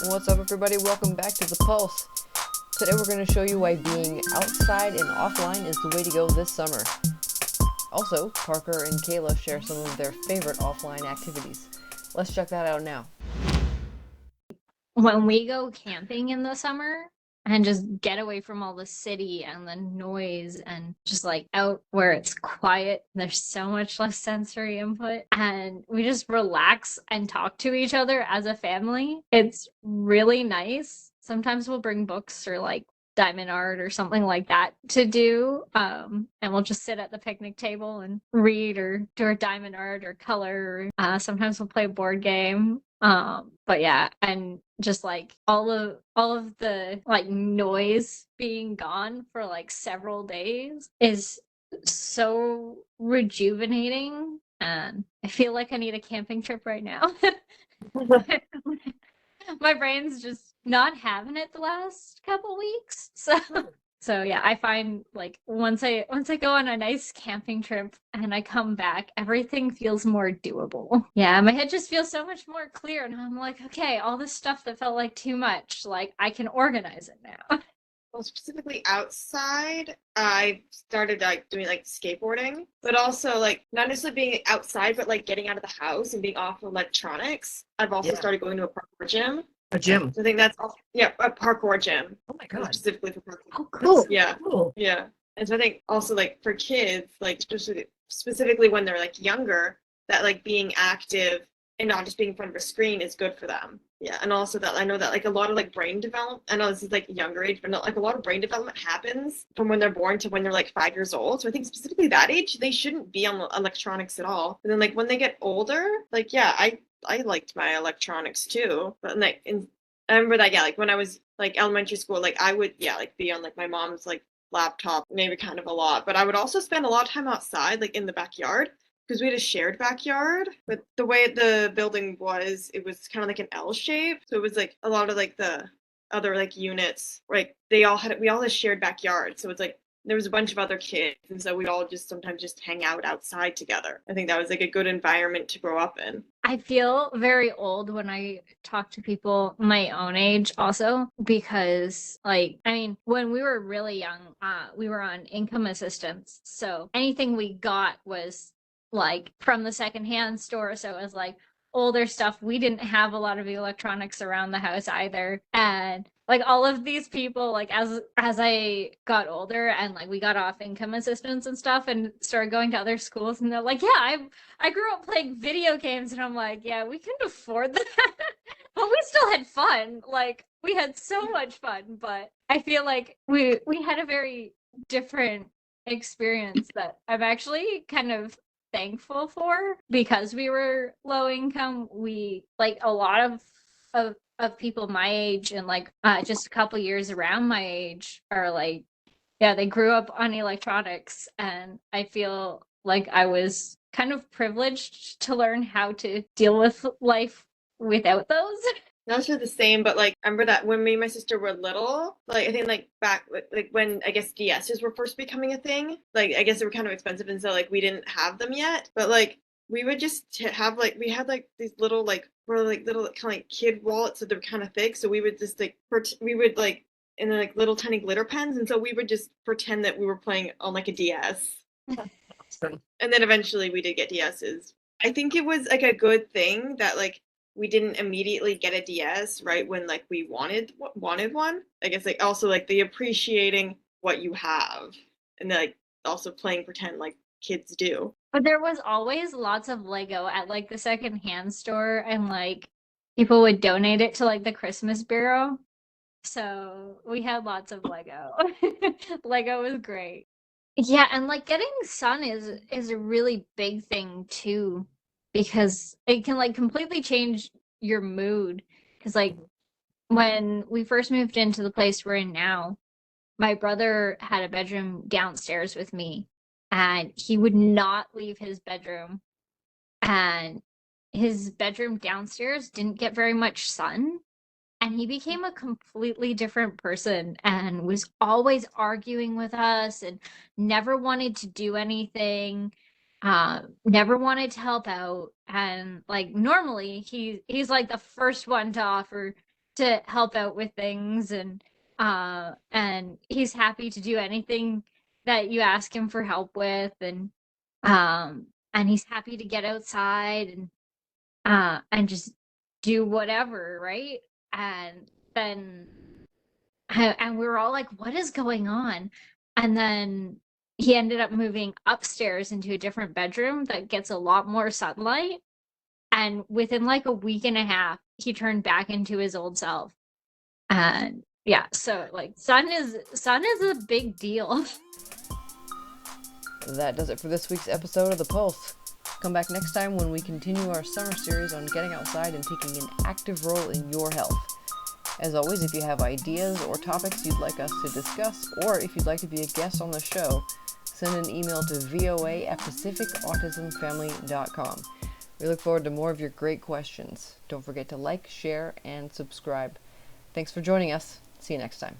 What's up, everybody? Welcome back to The Pulse. Today we're going to show you why being outside and offline is the way to go this summer. Also, Parker and Kayla share some of their favorite offline activities. Let's check that out now. When we go camping in the summer and just get away from all the city and the noise and just like out where it's quiet, there's so much less sensory input, and we just relax and talk to each other as a family. It's really nice. Sometimes we'll bring books or like diamond art or something like that to do, and we'll just sit at the picnic table and read or do our diamond art or color. Sometimes we'll play a board game. But yeah, and just like all of the like noise being gone for like several days is so rejuvenating, and I feel like I need a camping trip right now. My brain's just not having it the last couple weeks. So yeah, I find like once I go on a nice camping trip and I come back, everything feels more doable. Yeah, my head just feels so much more clear, and I'm like, okay, all this stuff that felt like too much, like I can organize it now. Well, specifically outside, I started like doing like skateboarding, but also like not necessarily being outside, but like getting out of the house and being off electronics. I've also started going to a parkour gym. A gym. So I think that's also, yeah, a parkour gym. Oh my god. Specifically for parkour. Oh, cool. Yeah. Cool. Yeah. And so I think also like for kids, like specifically when they're like younger, that like being active and not just being in front of a screen is good for them. Yeah. And also that I know that like a lot of like brain development, I know this is like younger age, but not, like a lot of brain development happens from when they're born to when they're like 5 years old. So I think specifically that age, they shouldn't be on electronics at all. And then like when they get older, like yeah, I liked my electronics too. But like I remember that, yeah, like when I was like elementary school, like I would, yeah, like be on like my mom's like laptop, maybe kind of a lot. But I would also spend a lot of time outside, like in the backyard, because we had a shared backyard. But the way the building was, it was kind of like an L shape. So it was like a lot of like the other like units, like we all had a shared backyard. So it's like there was a bunch of other kids, and so we'd all just sometimes just hang out outside together. I think that was like a good environment to grow up in. I feel very old when I talk to people my own age also, because like I mean when we were really young, we were on income assistance, so anything we got was like from the secondhand store, so it was like older stuff. We didn't have a lot of electronics around the house either, and like all of these people, like as I got older and like we got off income assistance and stuff and started going to other schools, and they're like, yeah, I grew up playing video games, and I'm like, yeah, we couldn't afford that. But we still had fun. Like we had so much fun, but I feel like we had a very different experience that I'm actually kind of thankful for, because we were low income. We like a lot of people my age and like just a couple years around my age are like, yeah, they grew up on electronics, and I feel like I was kind of privileged to learn how to deal with life without those. Not sure the same, but like I remember that when me and my sister were little, like I think like back like when I guess DSs were first becoming a thing. Like I guess they were kind of expensive, and so like we didn't have them yet. But like we would just have like we had like these little like were like little kind of like kid wallets, so they're kind of thick. So we would just like we would like and then like little tiny glitter pens, and so we would just pretend that we were playing on like a DS. Awesome. And then eventually we did get DSs. I think it was like a good thing that like we didn't immediately get a DS right when like we wanted one. I guess like also like the appreciating what you have, and like also playing pretend like kids do. But there was always lots of Lego at like the secondhand store, and like people would donate it to like the Christmas Bureau. So we had lots of Lego. Lego was great. Yeah, and like getting sun is a really big thing too, because it can like completely change your mood. Because like when we first moved into the place we're in now, my brother had a bedroom downstairs with me, and he would not leave his bedroom, and his bedroom downstairs didn't get very much sun, and he became a completely different person and was always arguing with us and never wanted to do anything. never wanted to help out, and like normally he's like the first one to offer to help out with things, and he's happy to do anything that you ask him for help with, and he's happy to get outside and just do whatever, right? And then and we were all like, what is going on? And then he ended up moving upstairs into a different bedroom that gets a lot more sunlight. And within like a week and a half, he turned back into his old self. And yeah, so like sun is a big deal. That does it for this week's episode of The Pulse. Come back next time when we continue our summer series on getting outside and taking an active role in your health. As always, if you have ideas or topics you'd like us to discuss, or if you'd like to be a guest on the show, send an email to voa@pacificautismfamily.com. We look forward to more of your great questions. Don't forget to like, share, and subscribe. Thanks for joining us. See you next time.